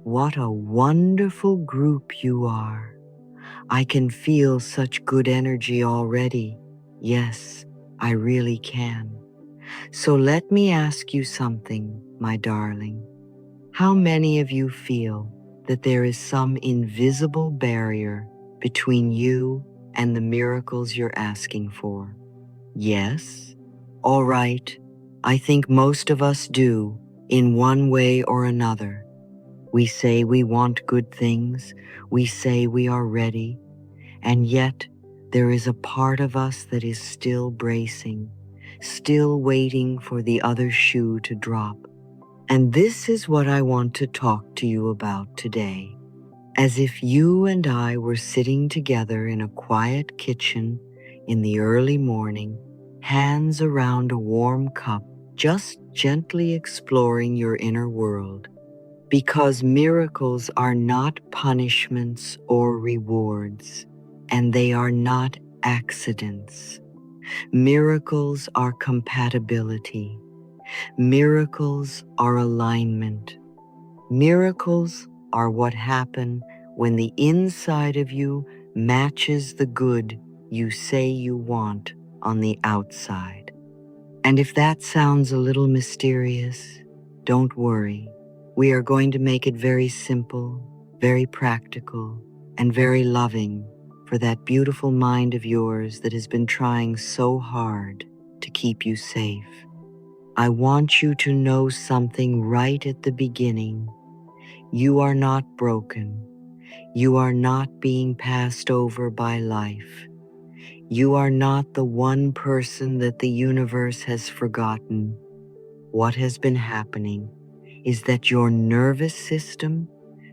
What a wonderful group you are. I can feel such good energy already. Yes, I really can. So let me ask you something, my darling. How many of you feel that there is some invisible barrier between you and the miracles you're asking for? Yes? All right. I think most of us do, in one way or another. We say we want good things, we say we are ready, and yet there is a part of us that is still bracing, still waiting for the other shoe to drop. And this is what I want to talk to you about today. As if you and I were sitting together in a quiet kitchen in the early morning, hands around a warm cup, just gently exploring your inner world. Because miracles are not punishments or rewards, and they are not accidents. Miracles are compatibility. Miracles are alignment. Miracles are what happen when the inside of you matches the good you say you want on the outside. And if that sounds a little mysterious, don't worry. We are going to make it very simple, very practical, and very loving for that beautiful mind of yours that has been trying so hard to keep you safe. I want you to know something right at the beginning. You are not broken. You are not being passed over by life. You are not the one person that the universe has forgotten. What has been happening is that your nervous system,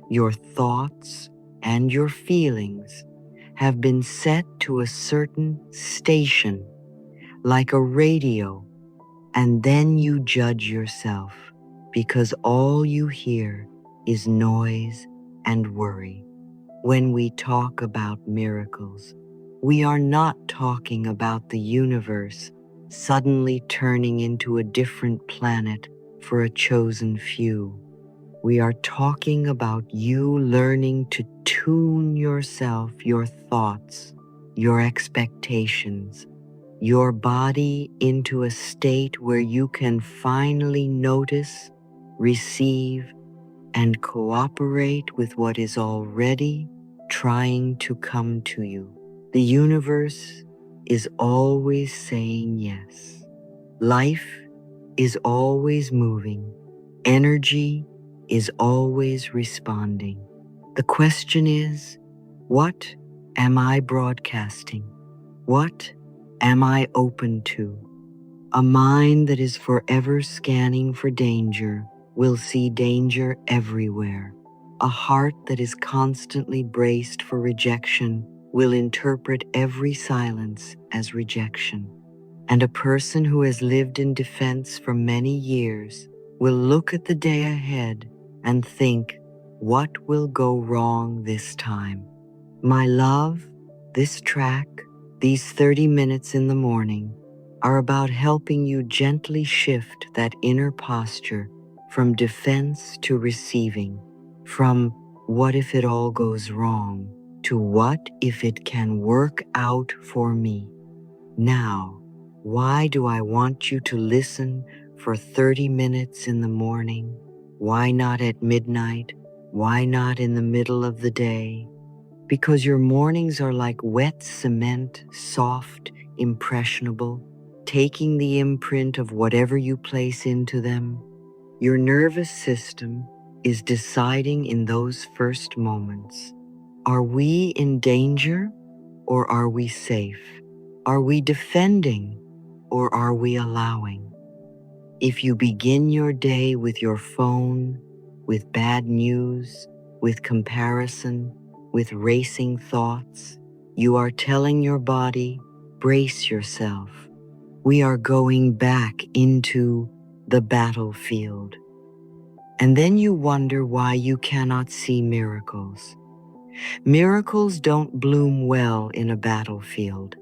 your thoughts, and your feelings have been set to a certain station, like a radio, and then you judge yourself because all you hear is noise and worry. When we talk about miracles, we are not talking about the universe suddenly turning into a different planet for a chosen few. We are talking about you learning to tune yourself, your thoughts, your expectations, your body into a state where you can finally notice, receive, and cooperate with what is already trying to come to you. The universe is always saying yes. Life is always moving. Energy is always responding. The question is, what am I broadcasting? What am I open to? A mind that is forever scanning for danger will see danger everywhere. A heart that is constantly braced for rejection will interpret every silence as rejection. And a person who has lived in defense for many years will look at the day ahead and think, what will go wrong this time? My love, this track, these 30 minutes in the morning, are about helping you gently shift that inner posture from defense to receiving, from what if it all goes wrong to what if it can work out for me. Now, why do I want you to listen for 30 minutes in the morning? Why not at midnight? Why not in the middle of the day? Because your mornings are like wet cement, soft, impressionable, taking the imprint of whatever you place into them. Your nervous system is deciding in those first moments, are we in danger or are we safe? Are we defending or are we allowing? If you begin your day with your phone, with bad news, with comparison, with racing thoughts, you are telling your body, brace yourself. We are going back into the battlefield. And then you wonder why you cannot see miracles. Miracles don't bloom well in a battlefield.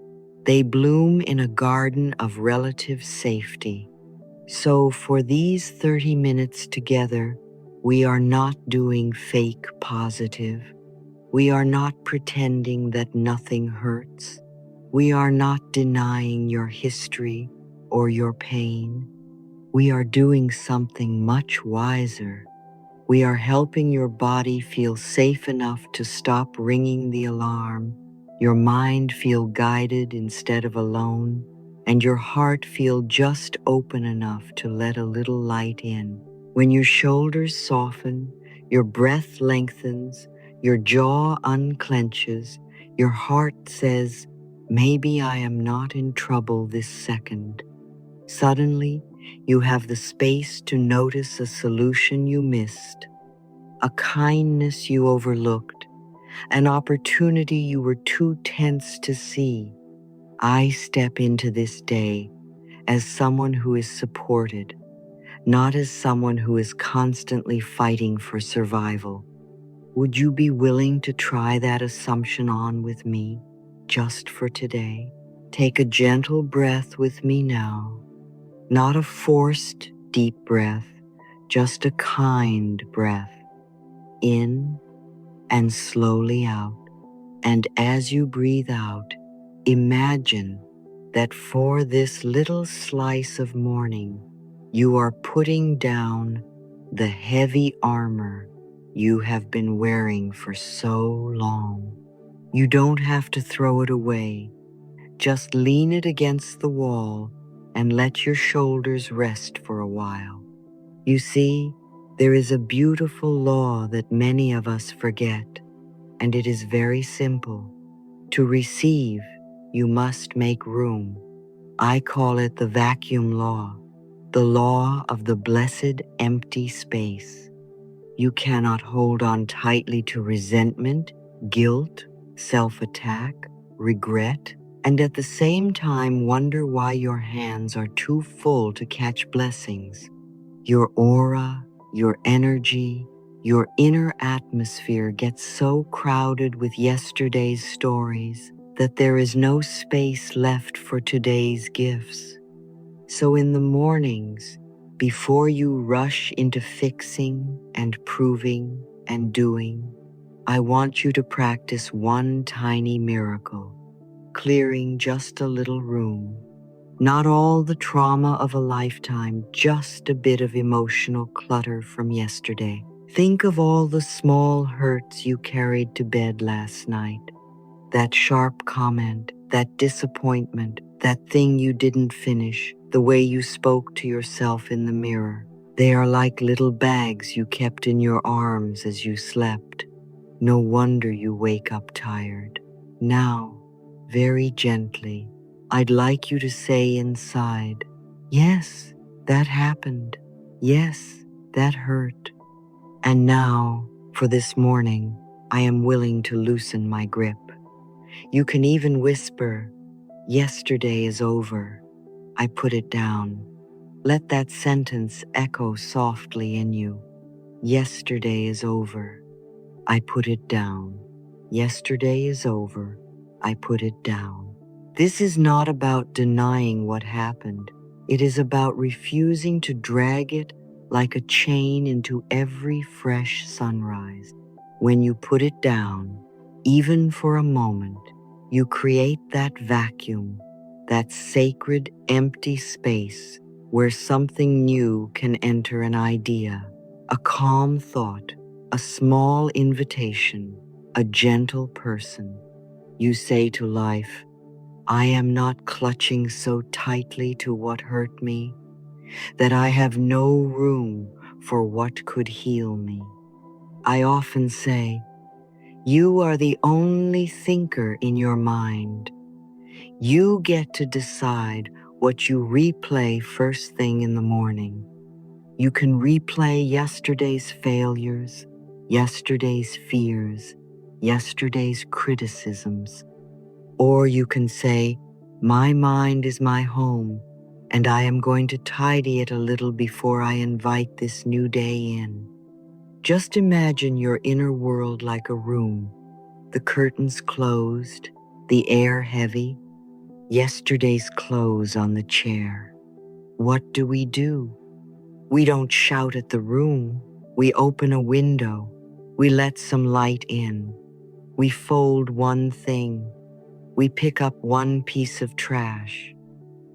They bloom in a garden of relative safety. So for these 30 minutes together, We are not doing fake positive. We are not pretending that nothing hurts. We are not denying your history or your pain. We are doing something much wiser. We are helping your body feel safe enough to stop ringing the alarm, your mind feel guided instead of alone, and your heart feel just open enough to let a little light in. When your shoulders soften, your breath lengthens, your jaw unclenches, your heart says, "Maybe I am not in trouble this second." Suddenly, you have the space to notice a solution you missed, a kindness you overlooked, an opportunity you were too tense to see. I step into this day as someone who is supported, not as someone who is constantly fighting for survival. Would you be willing to try that assumption on with me, just for today? Take a gentle breath with me now. Not a forced, deep breath, just a kind breath. In and slowly out. And as you breathe out, imagine that for this little slice of morning, you are putting down the heavy armor you have been wearing for so long. You don't have to throw it away. Just lean it against the wall and let your shoulders rest for a while. You see, there is a beautiful law that many of us forget, and it is very simple. To receive, you must make room. I call it the vacuum law, the law of the blessed empty space. You cannot hold on tightly to resentment, guilt, self-attack, regret, and at the same time wonder why your hands are too full to catch blessings. Your aura, your energy, your inner atmosphere gets so crowded with yesterday's stories that there is no space left for today's gifts. So in the mornings, before you rush into fixing and proving and doing, I want you to practice one tiny miracle, clearing just a little room. Not all the trauma of a lifetime, just a bit of emotional clutter from yesterday. Think of all the small hurts you carried to bed last night. That sharp comment, that disappointment, that thing you didn't finish, the way you spoke to yourself in the mirror. They are like little bags you kept in your arms as you slept. No wonder you wake up tired. Now, very gently, I'd like you to say inside, "Yes, that happened. Yes, that hurt. And now, for this morning, I am willing to loosen my grip." You can even whisper, "Yesterday is over. I put it down." Let that sentence echo softly in you. Yesterday is over. I put it down. Yesterday is over. I put it down. This is not about denying what happened. It is about refusing to drag it like a chain into every fresh sunrise. When you put it down, even for a moment, you create that vacuum, that sacred empty space where something new can enter, an idea, a calm thought, a small invitation, a gentle person. You say to life, "I am not clutching so tightly to what hurt me that I have no room for what could heal me." I often say, you are the only thinker in your mind. You get to decide what you replay first thing in the morning. You can replay yesterday's failures, yesterday's fears, yesterday's criticisms. Or you can say, "My mind is my home, and I am going to tidy it a little before I invite this new day in." Just imagine your inner world like a room, the curtains closed, the air heavy, yesterday's clothes on the chair. What do? We don't shout at the room. We open a window. We let some light in. We fold one thing. We pick up one piece of trash.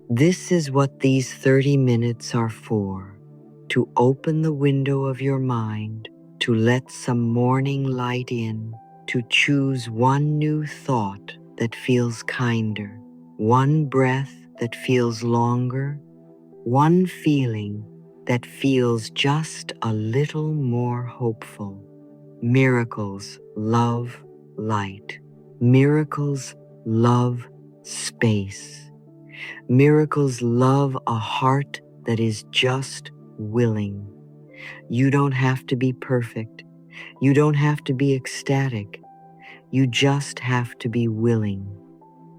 This is what these 30 minutes are for: to open the window of your mind, to let some morning light in, to choose one new thought that feels kinder, one breath that feels longer, one feeling that feels just a little more hopeful. Miracles love light. Miracles love space. Miracles love a heart that is just willing. You don't have to be perfect. You don't have to be ecstatic. You just have to be willing.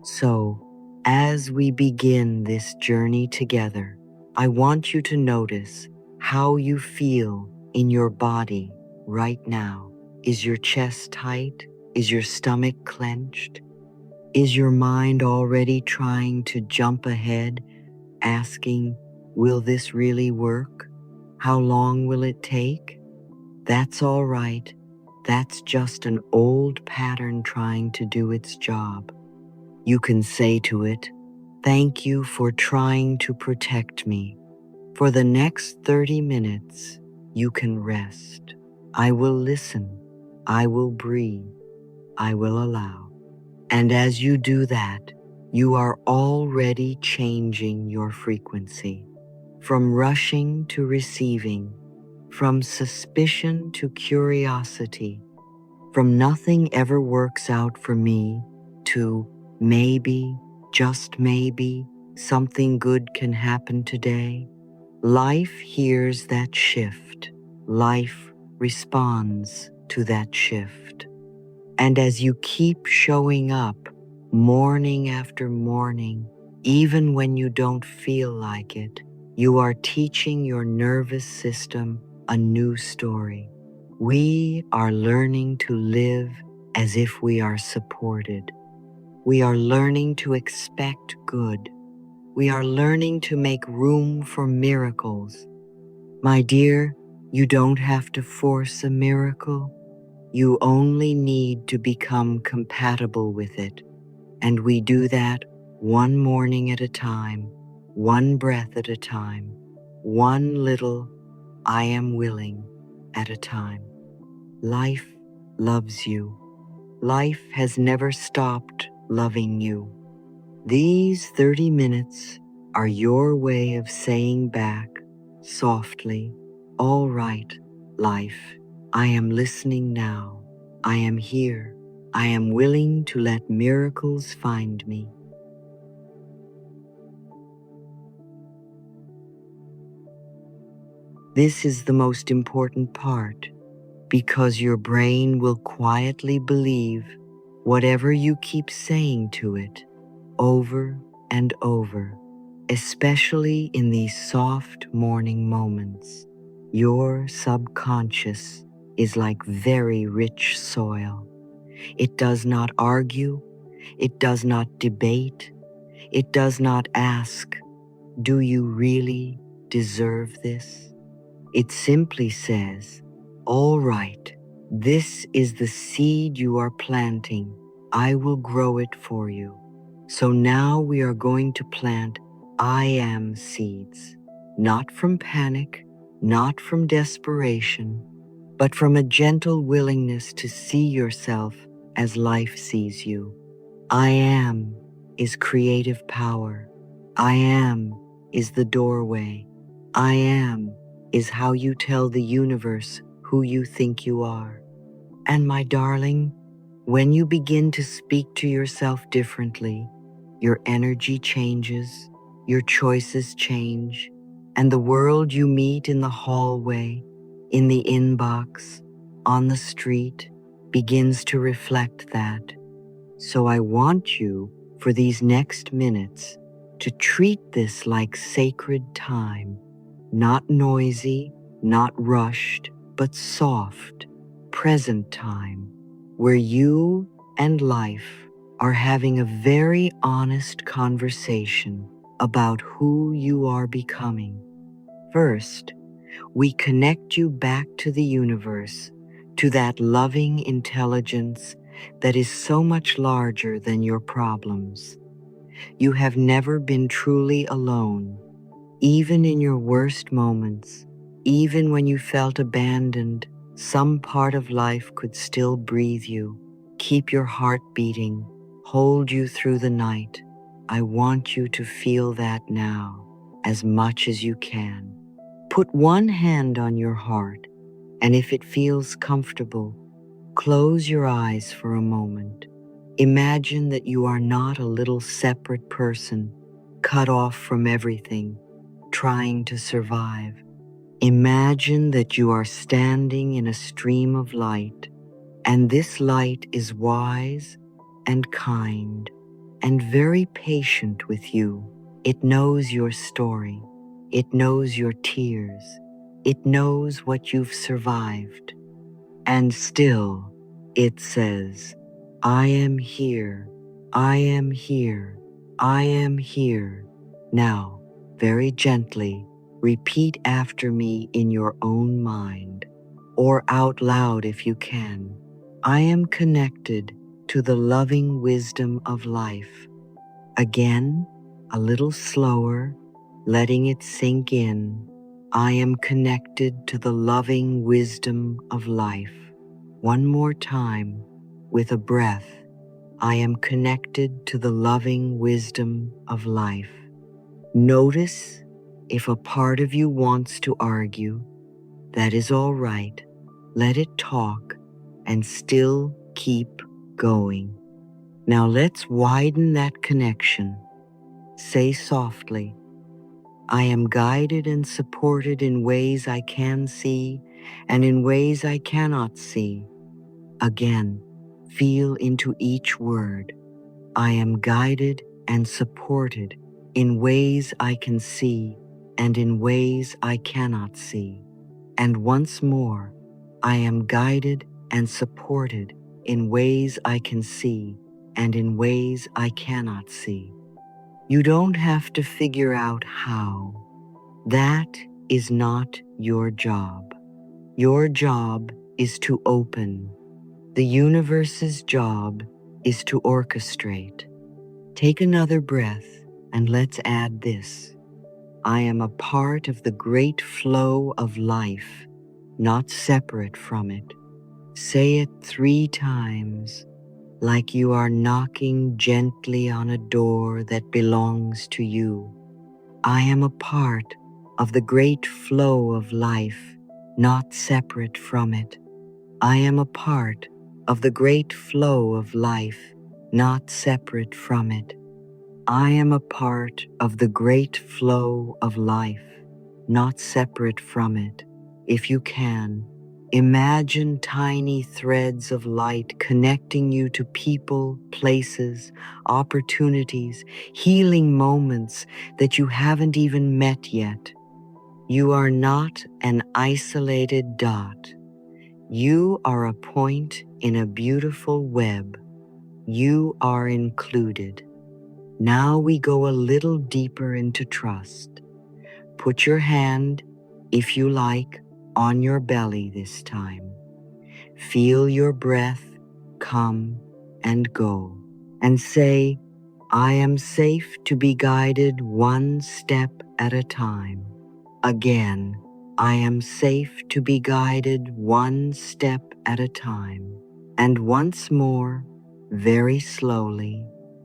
So, as we begin this journey together, I want you to notice how you feel in your body right now. Is your chest tight? Is your stomach clenched? Is your mind already trying to jump ahead, asking, will this really work? How long will it take? That's all right. That's just an old pattern trying to do its job. You can say to it, thank you for trying to protect me. For the next 30 minutes, you can rest. I will listen. I will breathe. I will allow. And as you do that, you are already changing your frequency. From rushing to receiving, from suspicion to curiosity, from nothing ever works out for me to maybe, just maybe, something good can happen today. Life hears that shift. Life responds to that shift. And as you keep showing up morning after morning, even when you don't feel like it, you are teaching your nervous system a new story. We are learning to live as if we are supported. We are learning to expect good. We are learning to make room for miracles. My dear, you don't have to force a miracle. You only need to become compatible with it. And we do that one morning at a time, one breath at a time, one little I am willing at a time. Life loves you. Life has never stopped loving you. These 30 minutes are your way of saying back softly, all right, life, I am listening now. I am here. I am willing to let miracles find me. This is the most important part, because your brain will quietly believe whatever you keep saying to it over and over, especially in these soft morning moments. Your subconscious is like very rich soil. It does not argue. It does not debate. It does not ask, do you really deserve this? It simply says, all right, this is the seed you are planting. I will grow it for you. So now we are going to plant I am seeds, not from panic, not from desperation, but from a gentle willingness to see yourself as life sees you. I am is creative power. I am is the doorway. I am is how you tell the universe who you think you are. And my darling, when you begin to speak to yourself differently, your energy changes, your choices change, and the world you meet in the hallway, in the inbox, on the street, begins to reflect that. So I want you, for these next minutes, to treat this like sacred time, not noisy, not rushed, but soft, present time, where you and life are having a very honest conversation about who you are becoming. First, We connect you back to the universe, to that loving intelligence that is so much larger than your problems. You have never been truly alone, even in your worst moments, even when you felt abandoned. Some part of life could still breathe you, keep your heart beating, hold you through the night. I want you to feel that now, as much as you can. Put one hand on your heart, and if it feels comfortable, close your eyes for a moment. Imagine that you are not a little separate person, cut off from everything, trying to survive. Imagine that you are standing in a stream of light, and this light is wise and kind and very patient with you. It knows your story. It knows your tears. It knows what you've survived. And still, it says, I am here. I am here. I am here. Now, very gently, repeat after me in your own mind, or out loud if you can. I am connected to the loving wisdom of life. Again, a little slower, letting it sink in. I am connected to the loving wisdom of life. One more time, with a breath. I am connected to the loving wisdom of life. Notice if a part of you wants to argue. That is all right. Let it talk and still keep going. Now let's widen that connection. Say softly, I am guided and supported in ways I can see and in ways I cannot see. Again, feel into each word. I am guided and supported in ways I can see and in ways I cannot see. And once more, I am guided and supported in ways I can see and in ways I cannot see. You don't have to figure out how. That is not your job. Your job is to open. The universe's job is to orchestrate. Take another breath and let's add this. I am a part of the great flow of life, not separate from it. Say it 3 times, like you are knocking gently on a door that belongs to you. I am a part of the great flow of life, not separate from it. I am a part of the great flow of life, not separate from it. I am a part of the great flow of life, not separate from it. If you can, imagine tiny threads of light connecting you to people, places, opportunities, healing moments that you haven't even met yet. You are not an isolated dot. You are a point in a beautiful web. You are included. Now we go a little deeper into trust. Put your hand, if you like, on your belly this time. Feel your breath come and go, and say, I am safe to be guided one step at a time. Again, I am safe to be guided one step at a time. And once more, very slowly,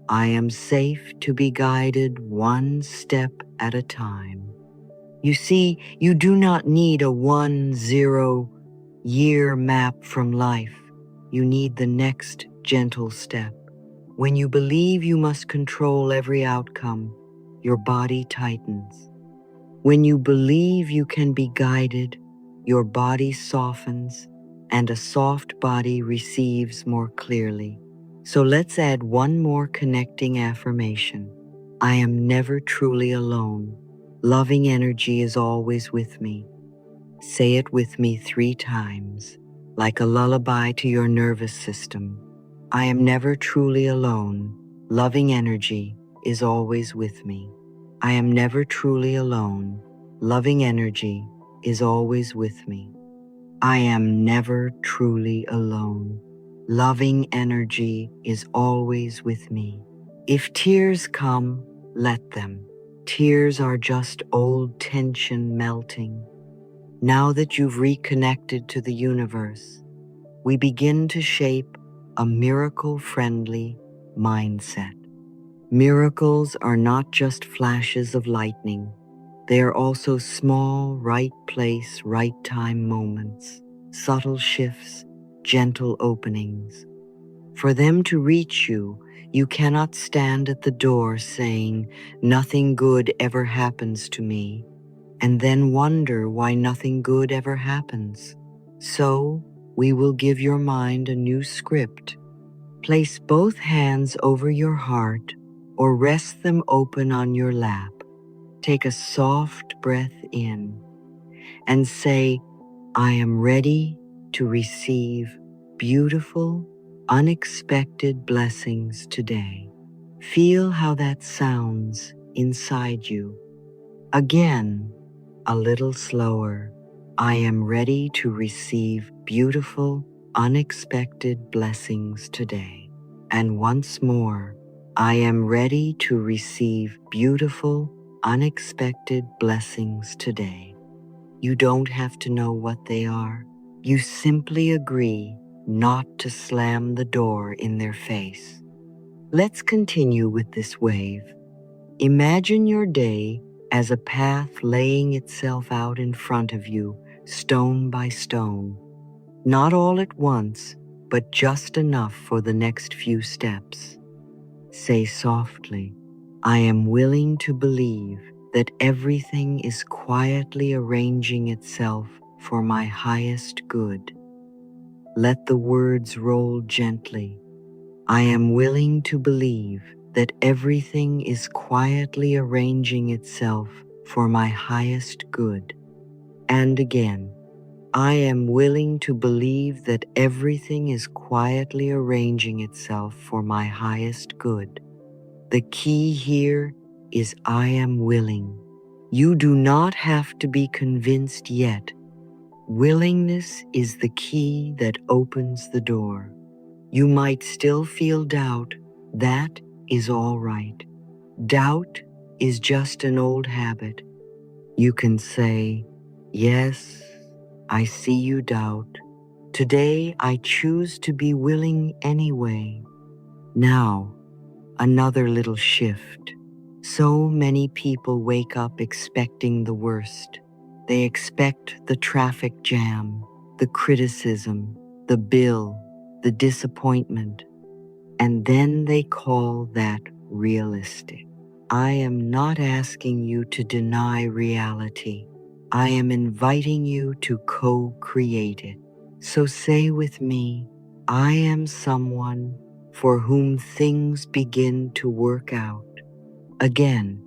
I am safe to be guided one step at a time. You see, you do not need a 1-0-year map from life. You need the next gentle step. When you believe you must control every outcome, your body tightens. When you believe you can be guided, your body softens, and a soft body receives more clearly. So let's add one more connecting affirmation. I am never truly alone. Loving energy is always with me. Say it with me 3 times, like a lullaby to your nervous system. I am never truly alone. Loving energy is always with me. I am never truly alone. Loving energy is always with me. I am never truly alone. Loving energy is always with me. If tears come, let them. Tears are just old tension melting. Now that you've reconnected to the universe, we begin to shape a miracle-friendly mindset. Miracles are not just flashes of lightning. They are also small, right place, right time moments, subtle shifts, gentle openings. For them to reach you, you cannot stand at the door saying, "Nothing good ever happens to me," and then wonder why nothing good ever happens. So, we will give your mind a new script. Place both hands over your heart or rest them open on your lap. Take a soft breath in and say, "I am ready to receive beautiful, unexpected blessings today." Feel how that sounds inside you. Again, a little slower. I am ready to receive beautiful, unexpected blessings today. And once more, I am ready to receive beautiful, unexpected blessings today. You don't have to know what they are. You simply agree not to slam the door in their face. Let's continue with this wave. Imagine your day as a path laying itself out in front of you, stone by stone. Not all at once, but just enough for the next few steps. Say softly, "I am willing to believe that everything is quietly arranging itself for my highest good." Let the words roll gently. I am willing to believe that everything is quietly arranging itself for my highest good. And again, I am willing to believe that everything is quietly arranging itself for my highest good. The key here is I am willing. You do not have to be convinced yet. Willingness is the key that opens the door. You might still feel doubt. That is all right. Doubt is just an old habit. You can say, "Yes, I see you doubt. Today I choose to be willing anyway." Now, another little shift. So many people wake up expecting the worst. They expect the traffic jam, the criticism, the bill, the disappointment, and then they call that realistic. I am not asking you to deny reality. I am inviting you to co-create it. So say with me, I am someone for whom things begin to work out. Again,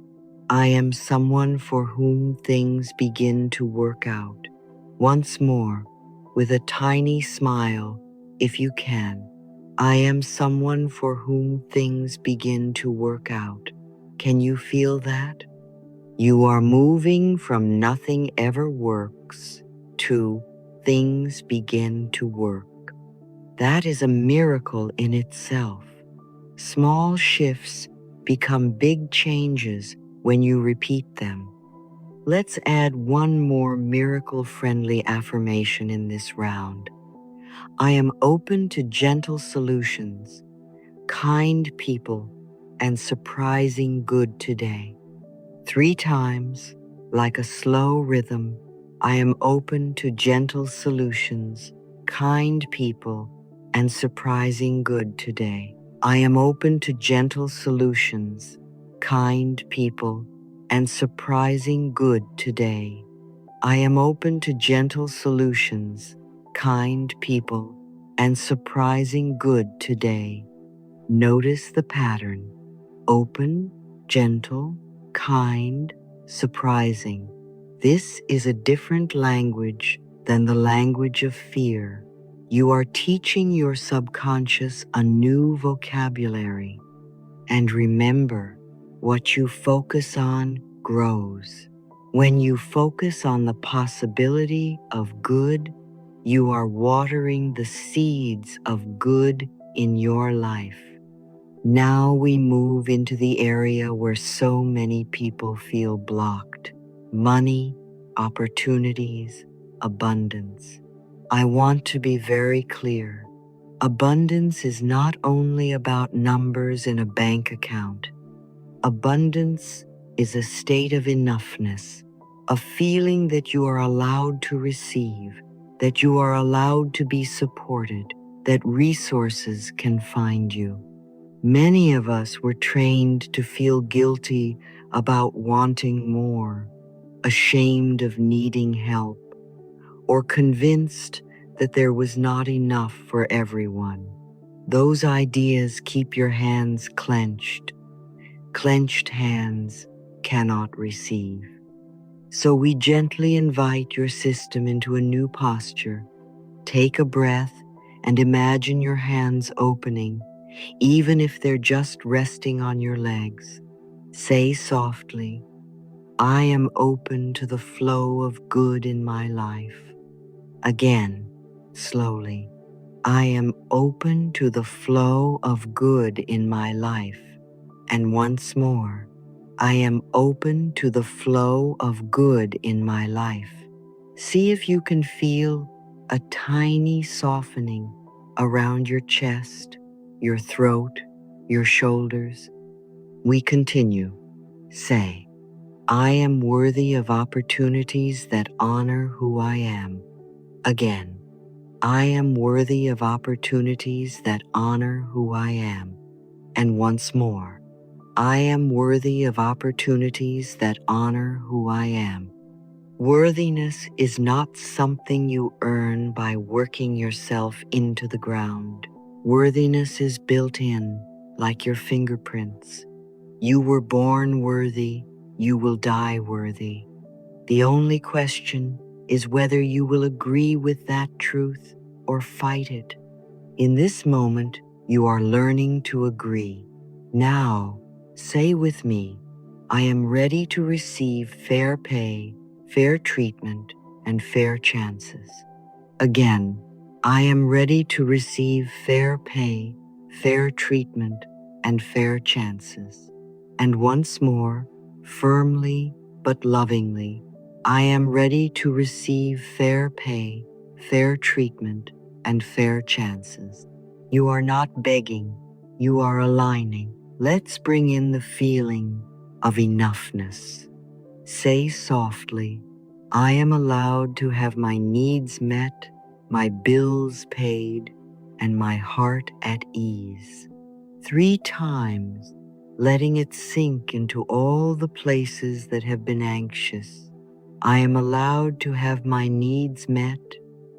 I am someone for whom things begin to work out. Once more, with a tiny smile, if you can. I am someone for whom things begin to work out. Can you feel that? You are moving from nothing ever works to things begin to work. That is a miracle in itself. Small shifts become big changes when you repeat them. Let's add one more miracle-friendly affirmation in this round. I am open to gentle solutions, kind people, and surprising good today. 3 times, like a slow rhythm, I am open to gentle solutions, kind people, and surprising good today. I am open to gentle solutions, kind people, and surprising good today. I am open to gentle solutions, kind people, and surprising good today. Notice the pattern. Open, gentle, kind, surprising. This is a different language than the language of fear. You are teaching your subconscious a new vocabulary. And remember, what you focus on grows. When you focus on the possibility of good, you are watering the seeds of good in your life. Now we move into the area where so many people feel blocked: money, opportunities, abundance. I want to be very clear. Abundance is not only about numbers in a bank account. Abundance is a state of enoughness, a feeling that you are allowed to receive, that you are allowed to be supported, that resources can find you. Many of us were trained to feel guilty about wanting more, ashamed of needing help, or convinced that there was not enough for everyone. Those ideas keep your hands clenched. Clenched hands cannot receive. So we gently invite your system into a new posture. Take a breath and imagine your hands opening, even if they're just resting on your legs. Say softly, "I am open to the flow of good in my life." Again, slowly, "I am open to the flow of good in my life." And once more, "I am open to the flow of good in my life." See if you can feel a tiny softening around your chest, your throat, your shoulders. We continue. Say, "I am worthy of opportunities that honor who I am." Again, "I am worthy of opportunities that honor who I am." And once more, "I am worthy of opportunities that honor who I am." Worthiness is not something you earn by working yourself into the ground. Worthiness is built in, like your fingerprints. You were born worthy, you will die worthy. The only question is whether you will agree with that truth or fight it. In this moment, you are learning to agree. Now, say with me, "I am ready to receive fair pay, fair treatment, and fair chances." Again, "I am ready to receive fair pay, fair treatment, and fair chances." And once more, firmly but lovingly, "I am ready to receive fair pay, fair treatment, and fair chances." You are not begging, you are aligning. Let's bring in the feeling of enoughness. Say softly, "I am allowed to have my needs met, my bills paid, and my heart at ease." 3 times, letting it sink into all the places that have been anxious. I am allowed to have my needs met,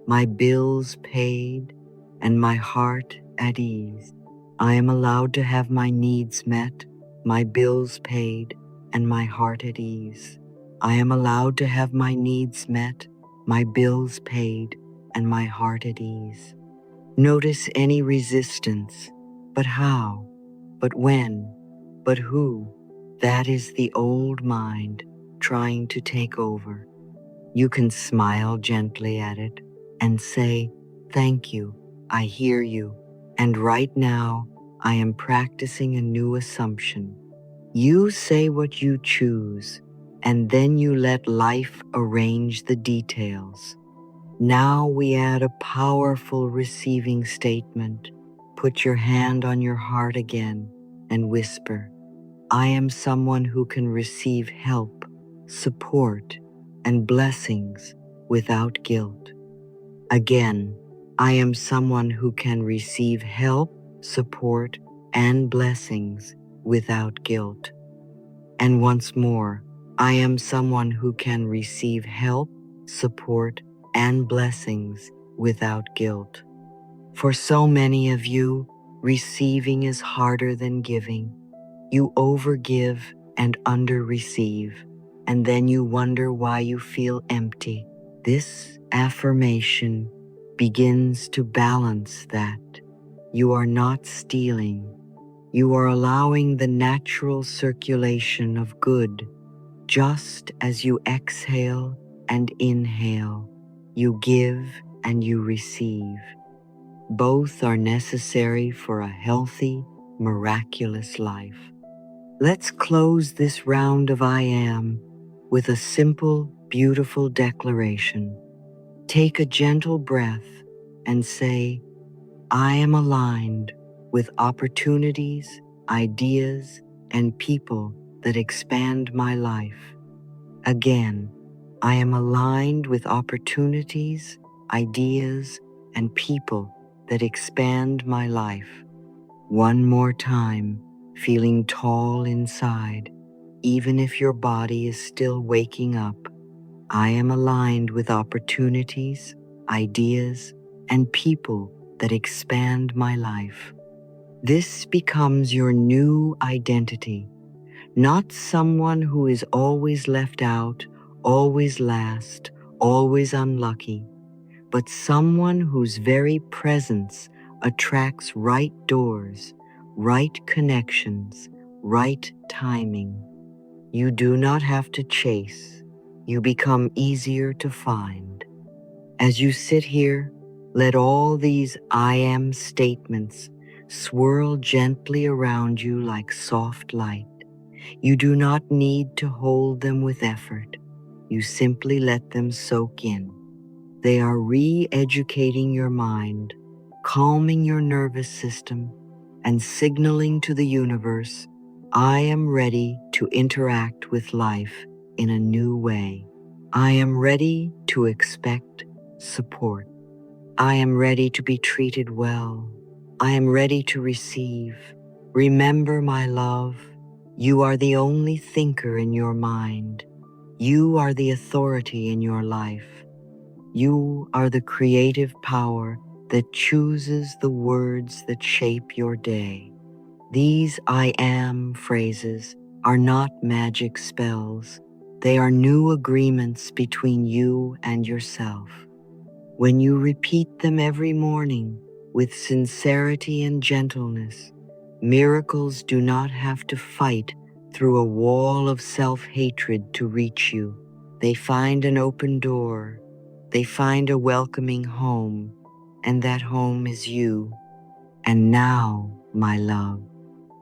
my bills paid, and my heart at ease. I am allowed to have my needs met, my bills paid, and my heart at ease. I am allowed to have my needs met, my bills paid, and my heart at ease. Notice any resistance. But how? But when? But who? That is the old mind trying to take over. You can smile gently at it and say, "Thank you, I hear you, and right now I am practicing a new assumption." You say what you choose, and then you let life arrange the details. Now we add a powerful receiving statement. Put your hand on your heart again and whisper, "I am someone who can receive help, support, and blessings without guilt." Again, "I am someone who can receive help, support, and blessings without guilt." And once more, "I am someone who can receive help, support, and blessings without guilt." For so many of you, receiving is harder than giving. You overgive and underreceive, and then you wonder why you feel empty. This affirmation begins to balance that. You are not stealing. You are allowing the natural circulation of good. Just as you exhale and inhale, you give and you receive. Both are necessary for a healthy, miraculous life. Let's close this round of I Am with a simple, beautiful declaration. Take a gentle breath and say, I am aligned with opportunities, ideas, and people that expand my life. Again, I am aligned with opportunities, ideas, and people that expand my life. One more time, feeling tall inside, even if your body is still waking up. I am aligned with opportunities, ideas, and people that expand my life. This becomes your new identity, not someone who is always left out, always last, always unlucky, but someone whose very presence attracts right doors, right connections, right timing. You do not have to chase. You become easier to find. As you sit here, let all these I am statements swirl gently around you like soft light. You do not need to hold them with effort. You simply let them soak in. They are re-educating your mind, calming your nervous system, and signaling to the universe, I am ready to interact with life in a new way. I am ready to expect support. I am ready to be treated well. I am ready to receive. Remember, my love, you are the only thinker in your mind. You are the authority in your life. You are the creative power that chooses the words that shape your day. These I am phrases are not magic spells. They are new agreements between you and yourself. When you repeat them every morning with sincerity and gentleness, miracles do not have to fight through a wall of self-hatred to reach you. They find an open door. They find a welcoming home, and that home is you. And now, my love,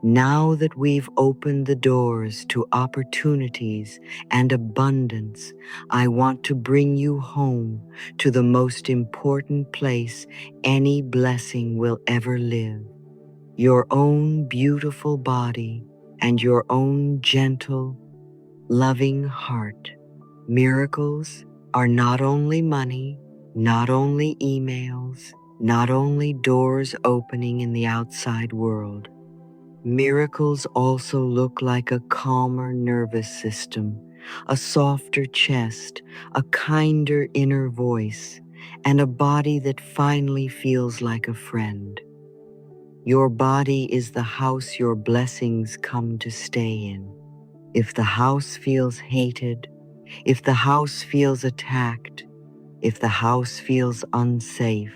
now that we've opened the doors to opportunities and abundance, I want to bring you home to the most important place any blessing will ever live. Your own beautiful body and your own gentle, loving heart. Miracles are not only money, not only emails, not only doors opening in the outside world. Miracles also look like a calmer nervous system, a softer chest, a kinder inner voice, and a body that finally feels like a friend. Your body is the house your blessings come to stay in. If the house feels hated, if the house feels attacked, if the house feels unsafe,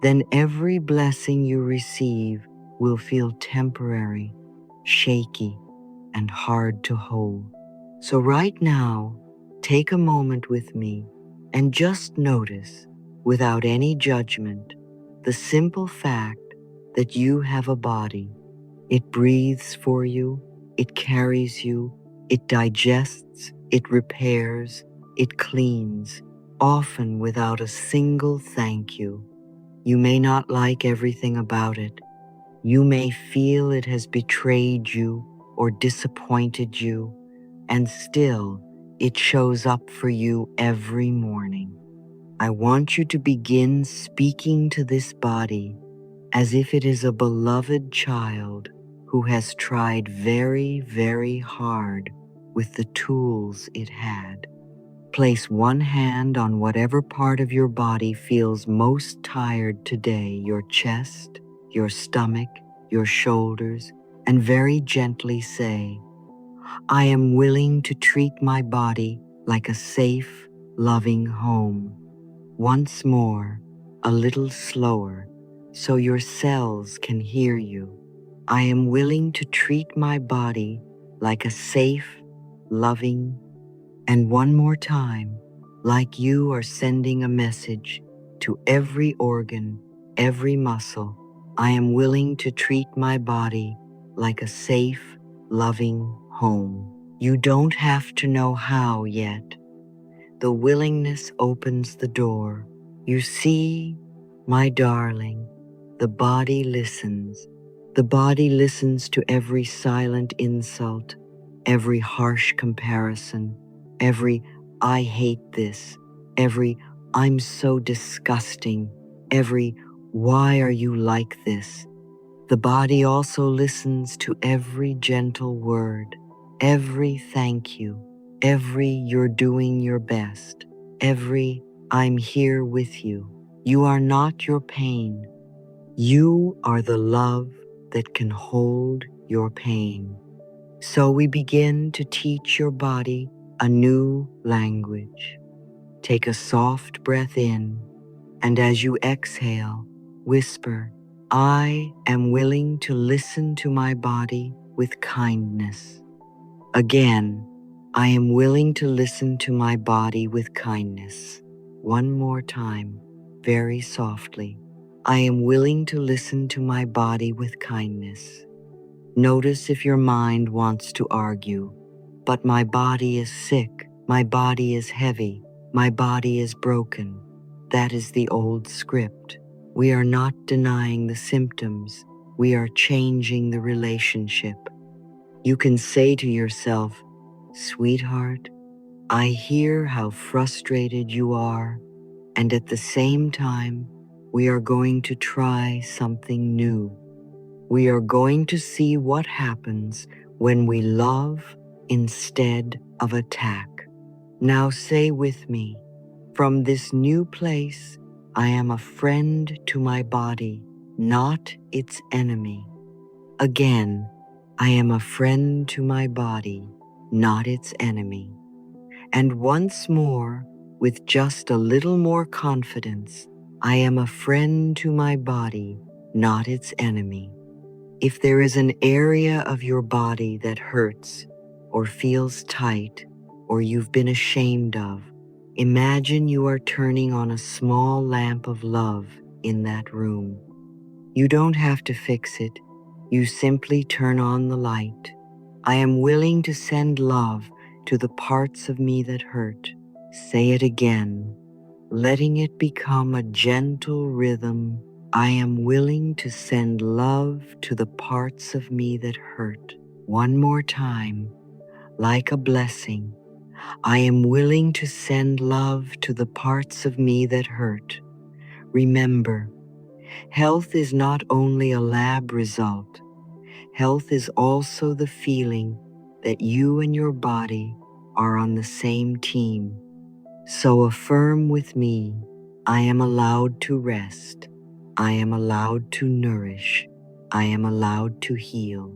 then every blessing you receive will feel temporary, shaky, and hard to hold. So right now, take a moment with me and just notice, without any judgment, the simple fact that you have a body. It breathes for you, it carries you, it digests, it repairs, it cleans, often without a single thank you. You may not like everything about it. You may feel it has betrayed you or disappointed you, and still it shows up for you every morning. I want you to begin speaking to this body as if it is a beloved child who has tried very, very hard with the tools it had. Place one hand on whatever part of your body feels most tired today, your chest, your stomach, your shoulders, and very gently say, I am willing to treat my body like a safe, loving home. Once more, a little slower, so your cells can hear you. I am willing to treat my body like a safe, loving, and one more time, like you are sending a message to every organ, every muscle. I am willing to treat my body like a safe, loving home. You don't have to know how yet. The willingness opens the door. You see, my darling, the body listens. The body listens to every silent insult, every harsh comparison, every I hate this, every I'm so disgusting, every why are you like this? The body also listens to every gentle word, every thank you, every you're doing your best, every I'm here with you. You are not your pain. You are the love that can hold your pain. So we begin to teach your body a new language. Take a soft breath in, and as you exhale, whisper, I am willing to listen to my body with kindness. Again, I am willing to listen to my body with kindness. One more time, very softly. I am willing to listen to my body with kindness. Notice if your mind wants to argue, but my body is sick, my body is heavy, my body is broken. That is the old script. We are not denying the symptoms, we are changing the relationship. You can say to yourself, sweetheart, I hear how frustrated you are, and at the same time, we are going to try something new. We are going to see what happens when we love instead of attack. Now say with me, from this new place, I am a friend to my body, not its enemy. Again, I am a friend to my body, not its enemy. And once more, with just a little more confidence, I am a friend to my body, not its enemy. If there is an area of your body that hurts or feels tight or you've been ashamed of, imagine you are turning on a small lamp of love in that room. You don't have to fix it. You simply turn on the light. I am willing to send love to the parts of me that hurt. Say it again, letting it become a gentle rhythm. I am willing to send love to the parts of me that hurt. One more time, like a blessing. I am willing to send love to the parts of me that hurt. Remember, health is not only a lab result. Health is also the feeling that you and your body are on the same team. So affirm with me, I am allowed to rest. I am allowed to nourish. I am allowed to heal.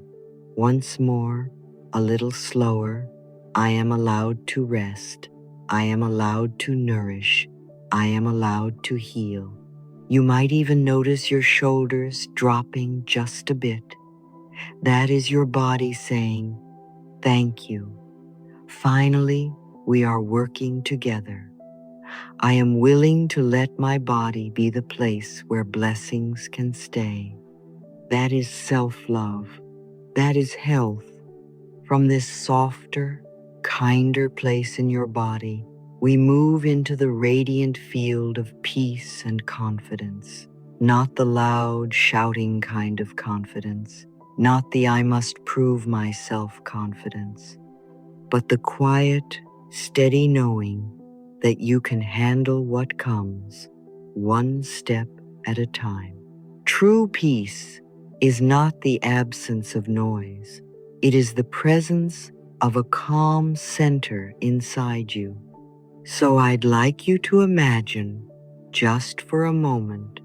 Once more, a little slower. I am allowed to rest. I am allowed to nourish. I am allowed to heal. You might even notice your shoulders dropping just a bit. That is your body saying, thank you. Finally, we are working together. I am willing to let my body be the place where blessings can stay. That is self-love. That is health. From this softer, kinder place in your body, we move into the radiant field of peace and confidence. Not the loud, shouting kind of confidence. Not the I must prove myself confidence. But the quiet, steady knowing that you can handle what comes, one step at a time. True peace is not the absence of noise. It is the presence of a calm center inside you. So I'd like you to imagine, just for a moment,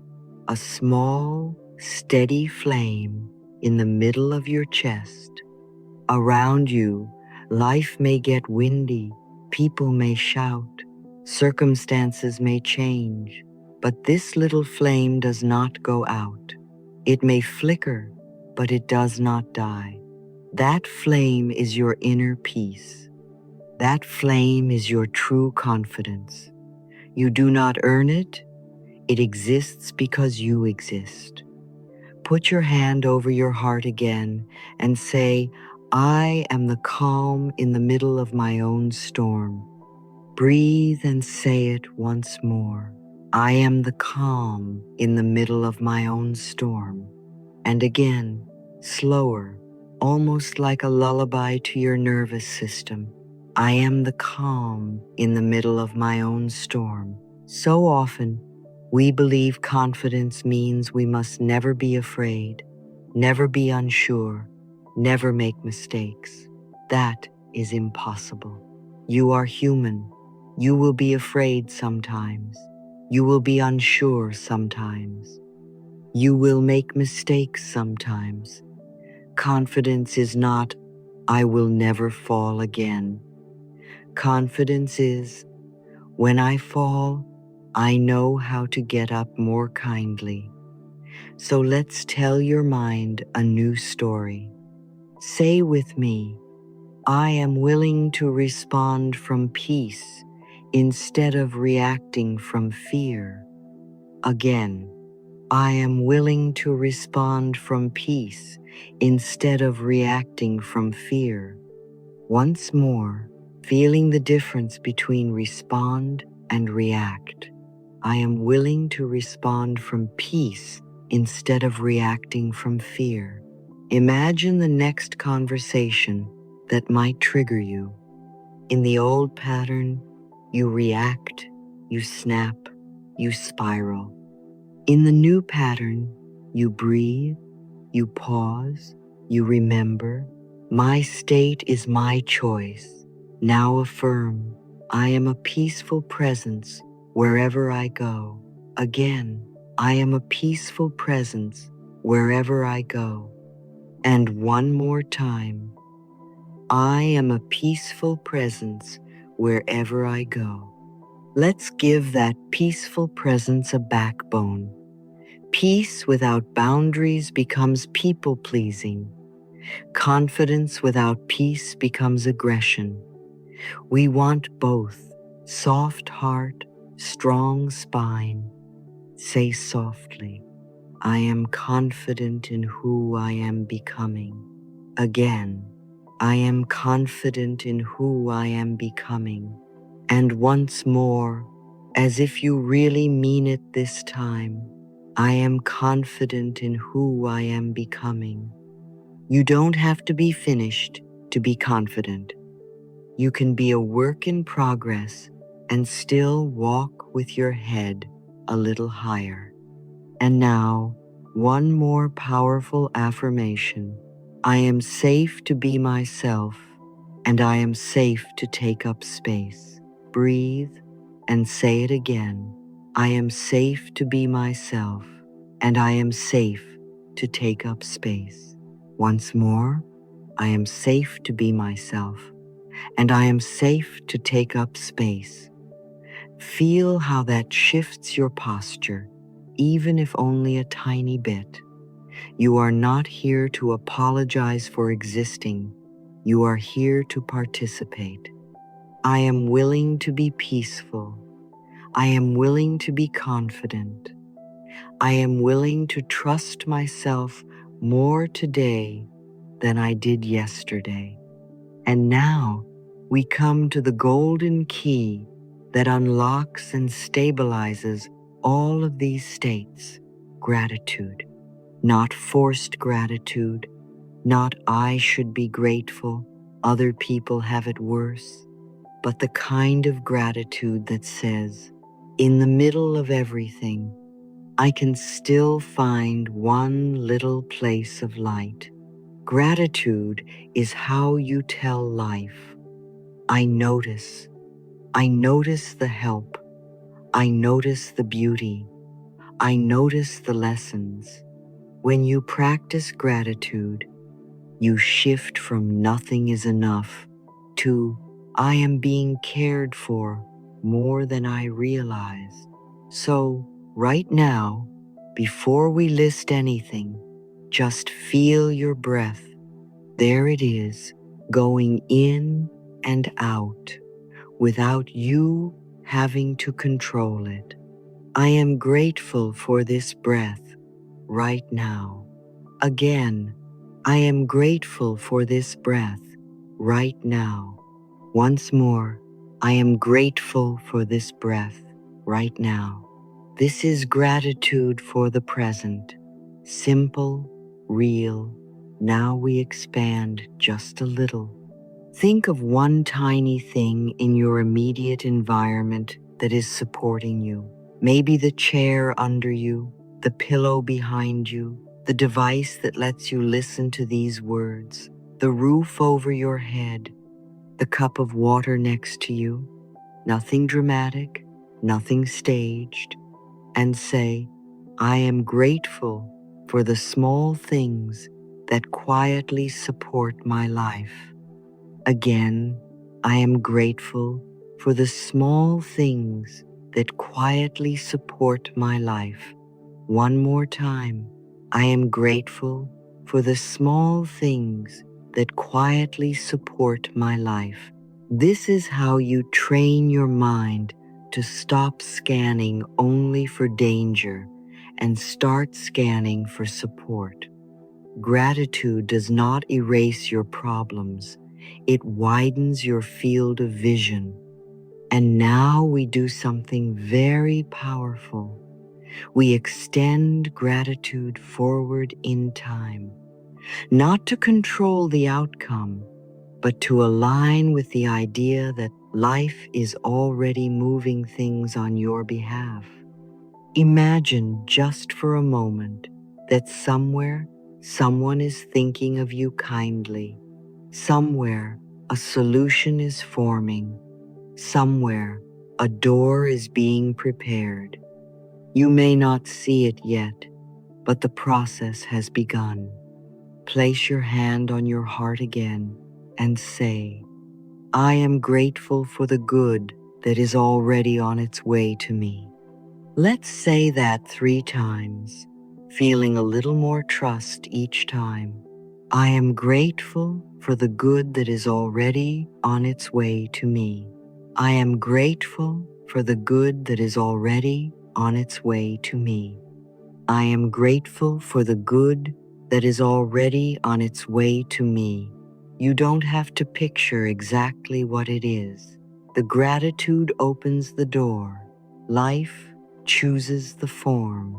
a small, steady flame in the middle of your chest. Around you, life may get windy, people may shout, circumstances may change, but this little flame does not go out. It may flicker, but it does not die. That flame is your inner peace. That flame is your true confidence. You do not earn it. It exists because you exist. Put your hand over your heart again and say, I am the calm in the middle of my own storm. Breathe and say it once more. I am the calm in the middle of my own storm. And again, slower, almost like a lullaby to your nervous system. I am the calm in the middle of my own storm. So often, we believe confidence means we must never be afraid, never be unsure, never make mistakes. That is impossible. You are human. You will be afraid sometimes. You will be unsure sometimes. You will make mistakes sometimes. Confidence is not, I will never fall again. Confidence is, when I fall, I know how to get up more kindly. So let's tell your mind a new story. Say with me, I am willing to respond from peace instead of reacting from fear. Again, I am willing to respond from peace instead of reacting from fear. Once more, feeling the difference between respond and react. I am willing to respond from peace instead of reacting from fear. Imagine the next conversation that might trigger you. In the old pattern, you react, you snap, you spiral. In the new pattern, you breathe, you pause, you remember. My state is my choice. Now affirm, I am a peaceful presence wherever I go. Again, I am a peaceful presence wherever I go. And one more time, I am a peaceful presence wherever I go. Let's give that peaceful presence a backbone. Peace without boundaries becomes people-pleasing. Confidence without peace becomes aggression. We want both, soft heart, strong spine. Say softly, I am confident in who I am becoming. Again, I am confident in who I am becoming. And once more, as if you really mean it this time, I am confident in who I am becoming. You don't have to be finished to be confident. You can be a work in progress and still walk with your head a little higher. And now, one more powerful affirmation. I am safe to be myself, and I am safe to take up space. Breathe and say it again. I am safe to be myself, and I am safe to take up space. Once more, I am safe to be myself, and I am safe to take up space. Feel how that shifts your posture, even if only a tiny bit. You are not here to apologize for existing. You are here to participate. I am willing to be peaceful. I am willing to be confident. I am willing to trust myself more today than I did yesterday. And now we come to the golden key that unlocks and stabilizes all of these states. Gratitude. Not forced gratitude, not I should be grateful, other people have it worse, but the kind of gratitude that says, in the middle of everything, I can still find one little place of light. Gratitude is how you tell life. I notice the help. I notice the beauty. I notice the lessons. When you practice gratitude, you shift from nothing is enough to I am being cared for more than I realized. So, right now, before we list anything, just feel your breath. There it is, going in and out without you having to control it. I am grateful for this breath right now. Again, I am grateful for this breath right now. Once more, I am grateful for this breath right now. This is gratitude for the present. Simple, real. Now we expand just a little. Think of one tiny thing in your immediate environment that is supporting you. Maybe the chair under you, the pillow behind you, the device that lets you listen to these words, the roof over your head, the cup of water next to you. Nothing dramatic, nothing staged. And say, I am grateful for the small things that quietly support my life. Again, I am grateful for the small things that quietly support my life. One more time, I am grateful for the small things that quietly support my life. This is how you train your mind to stop scanning only for danger and start scanning for support. Gratitude does not erase your problems. It widens your field of vision. And now we do something very powerful. We extend gratitude forward in time, not to control the outcome, but to align with the idea that life is already moving things on your behalf. Imagine just for a moment that somewhere someone is thinking of you kindly. Somewhere a solution is forming. Somewhere a door is being prepared. You may not see it yet, but the process has begun. Place your hand on your heart again and say, I am grateful for the good that is already on its way to me. Let's say that 3 times, feeling a little more trust each time. I am grateful for the good that is already on its way to me. I am grateful for the good that is already on its way to me. I am grateful for the good that is already on its way to me. You don't have to picture exactly what it is. The gratitude opens the door. Life chooses the form.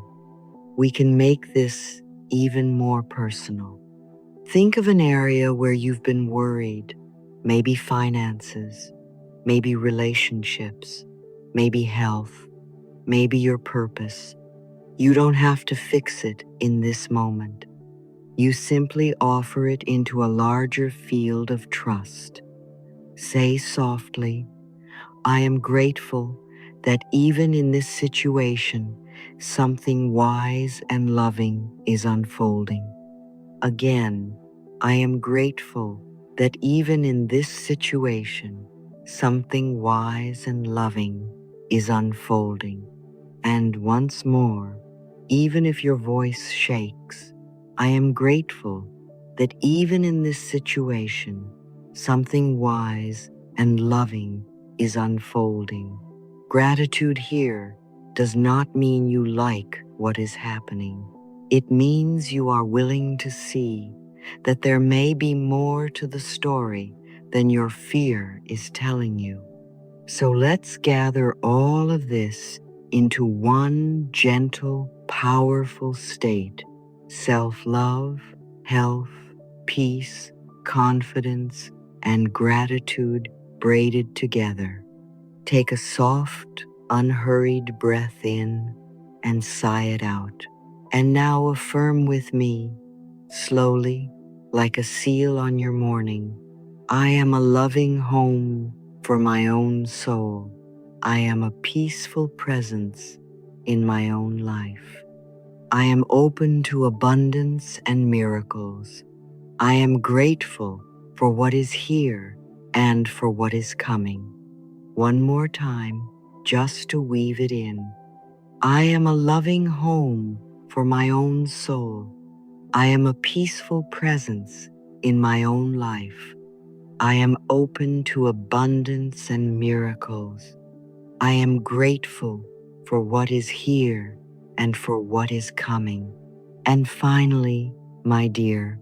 We can make this even more personal. Think of an area where you've been worried, maybe finances, maybe relationships, maybe health, maybe your purpose. You don't have to fix it in this moment. You simply offer it into a larger field of trust. Say softly, I am grateful that even in this situation, something wise and loving is unfolding. Again, I am grateful that even in this situation, something wise and loving is unfolding. And once more, even if your voice shakes, I am grateful that even in this situation, something wise and loving is unfolding. Gratitude here does not mean you like what is happening. It means you are willing to see that there may be more to the story than your fear is telling you. So let's gather all of this into one gentle, powerful state: self-love, health, peace, confidence, and gratitude braided together. Take a soft, unhurried breath in and sigh it out. And now affirm with me, slowly, like a seal on your morning, I am a loving home for my own soul. I am a peaceful presence in my own life. I am open to abundance and miracles. I am grateful for what is here and for what is coming. One more time, just to weave it in. I am a loving home for my own soul. I am a peaceful presence in my own life. I am open to abundance and miracles. I am grateful for what is here and for what is coming. And finally, my dear,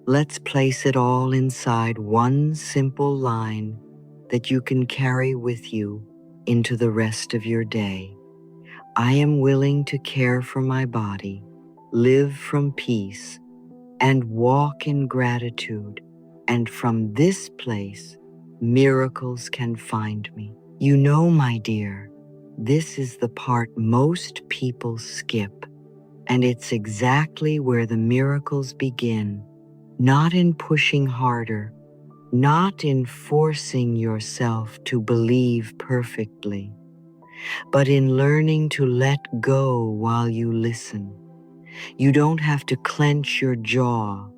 let's place it all inside one simple line that you can carry with you into the rest of your day. I am willing to care for my body, live from peace, and walk in gratitude. And from this place, miracles can find me. You know, my dear, this is the part most people skip, and it's exactly where the miracles begin. Not in pushing harder, not in forcing yourself to believe perfectly, but in learning to let go while you listen. You don't have to clench your jaw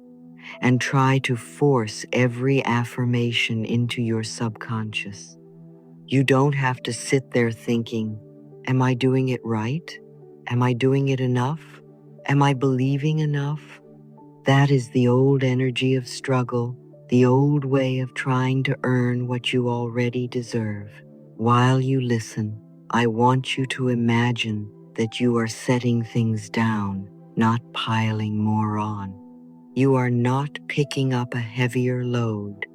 and try to force every affirmation into your subconscious. You don't have to sit there thinking, am I doing it right? Am I doing it enough? Am I believing enough? That is the old energy of struggle, the old way of trying to earn what you already deserve. While you listen, I want you to imagine that you are setting things down, not piling more on. You are not picking up a heavier load.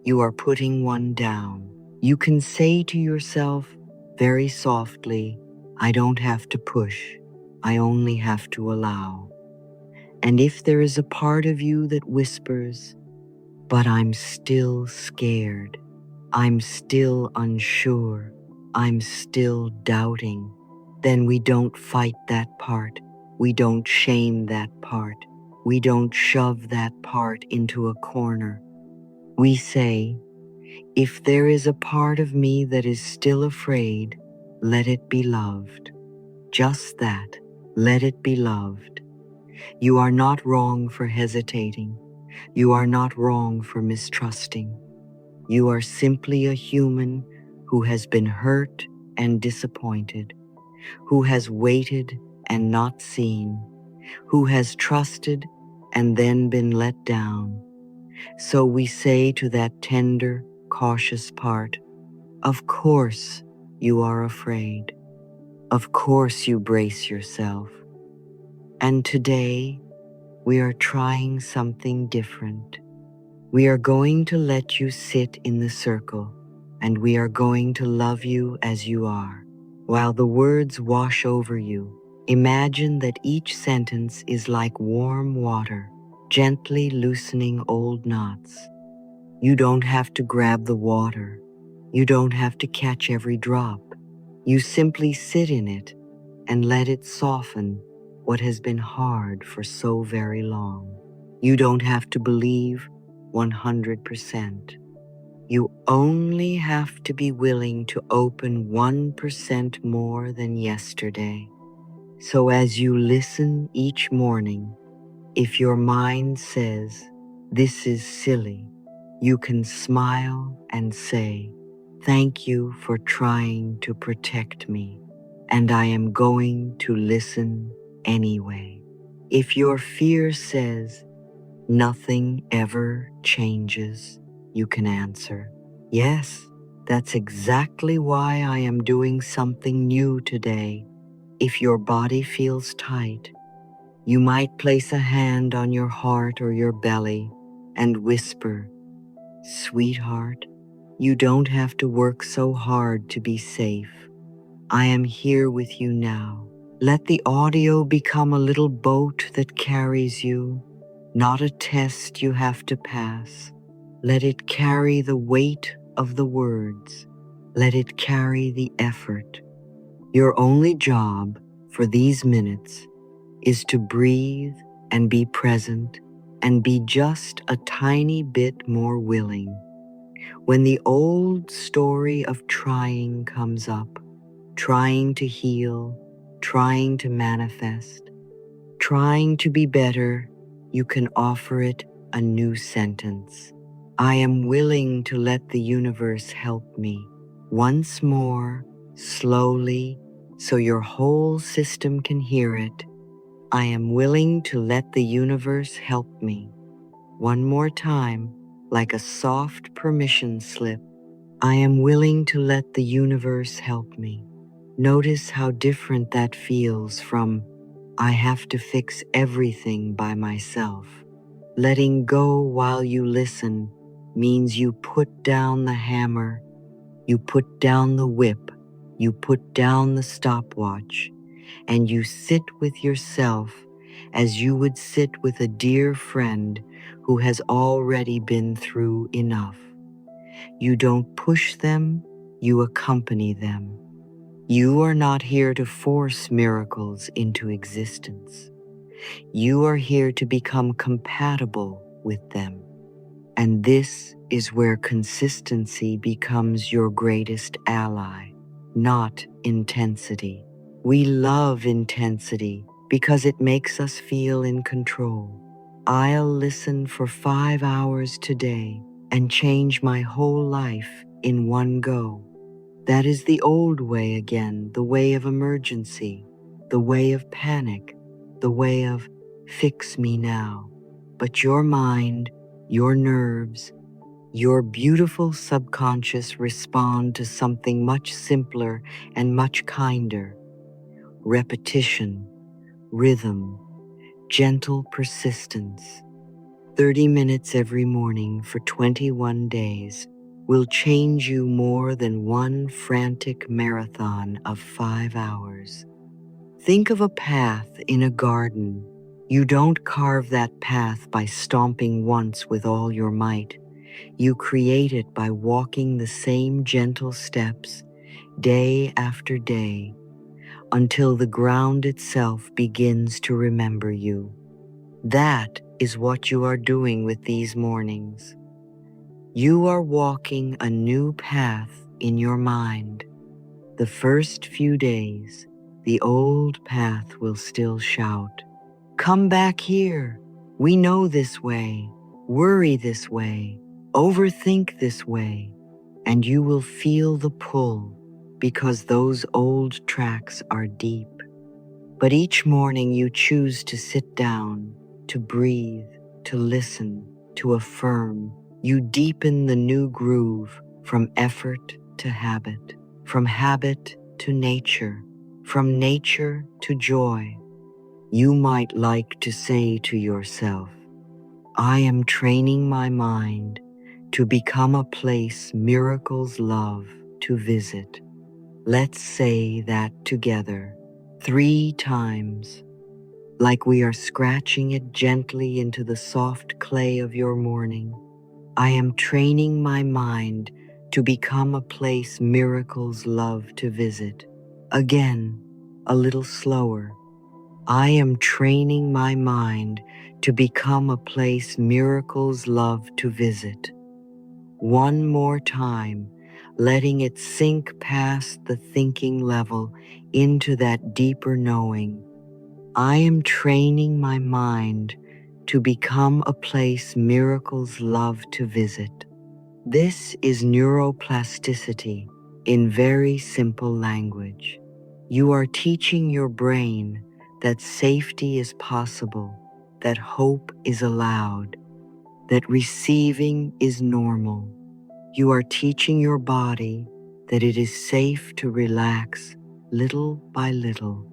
You are putting one down. You can say to yourself very softly, I don't have to push. I only have to allow. And if there is a part of you that whispers, but I'm still scared, I'm still unsure, I'm still doubting, then we don't fight that part. We don't shame that part. We don't shove that part into a corner. We say, if there is a part of me that is still afraid, let it be loved. Just that, let it be loved. You are not wrong for hesitating. You are not wrong for mistrusting. You are simply a human who has been hurt and disappointed, who has waited and not seen, who has trusted and then been let down. So we say to that tender, cautious part, of course you are afraid. Of course you brace yourself. And today we are trying something different. We are going to let you sit in the circle, and we are going to love you as you are. While the words wash over you, imagine that each sentence is like warm water, gently loosening old knots. You don't have to grab the water. You don't have to catch every drop. You simply sit in it and let it soften what has been hard for so very long. You don't have to believe 100%. You only have to be willing to open 1% more than yesterday. So as you listen each morning, if your mind says, this is silly, you can smile and say, thank you for trying to protect me, and I am going to listen anyway. If your fear says, nothing ever changes, you can answer, yes, that's exactly why I am doing something new today. If your body feels tight, you might place a hand on your heart or your belly and whisper, sweetheart, you don't have to work so hard to be safe. I am here with you now. Let the audio become a little boat that carries you, not a test you have to pass. Let it carry the weight of the words. Let it carry the effort. Your only job for these minutes is to breathe and be present and be just a tiny bit more willing. When the old story of trying comes up, trying to heal, trying to manifest, trying to be better, you can offer it a new sentence. I am willing to let the universe help me. Once more, slowly, so your whole system can hear it. I am willing to let the universe help me. One more time, like a soft permission slip. I am willing to let the universe help me. Notice how different that feels from, I have to fix everything by myself. Letting go while you listen means you put down the hammer, you put down the whip, you put down the stopwatch, and you sit with yourself as you would sit with a dear friend who has already been through enough. You don't push them, you accompany them. You are not here to force miracles into existence. You are here to become compatible with them. And this is where consistency becomes your greatest ally, not intensity. We love intensity because it makes us feel in control. I'll listen for 5 hours today and change my whole life in one go. That is the old way again, the way of emergency, the way of panic, the way of fix me now. But your mind, your nerves, your beautiful subconscious respond to something much simpler and much kinder. Repetition, rhythm, gentle persistence. 30 minutes every morning for 21 days will change you more than one frantic marathon of 5 hours. Think of a path in a garden. You don't carve that path by stomping once with all your might. You create it by walking the same gentle steps day after day until the ground itself begins to remember you. That is what you are doing with these mornings. You are walking a new path in your mind. The first few days, the old path will still shout, "Come back here. We know this way. Worry this way. Overthink this way." And you will feel the pull because those old tracks are deep. But each morning you choose to sit down, to breathe, to listen, to affirm. You deepen the new groove from effort to habit, from habit to nature, from nature to joy. You might like to say to yourself, I am training my mind to become a place miracles love to visit. Let's say that together 3 times, like we are scratching it gently into the soft clay of your morning. I am training my mind to become a place miracles love to visit. Again, a little slower. I am training my mind to become a place miracles love to visit. One more time, letting it sink past the thinking level into that deeper knowing. I am training my mind to become a place miracles love to visit. This is neuroplasticity in very simple language. You are teaching your brain that safety is possible, that hope is allowed, that receiving is normal. You are teaching your body that it is safe to relax little by little.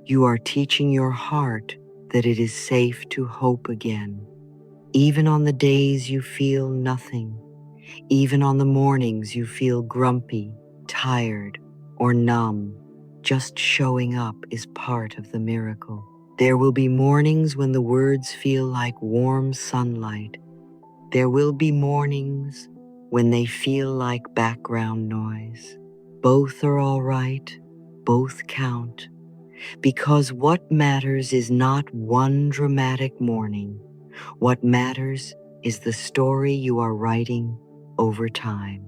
You are teaching your heart that it is safe to hope again. Even on the days you feel nothing, even on the mornings you feel grumpy, tired, or numb, just showing up is part of the miracle. There will be mornings when the words feel like warm sunlight. There will be mornings when they feel like background noise. Both are all right, both count, because what matters is not one dramatic morning. What matters is the story you are writing over time.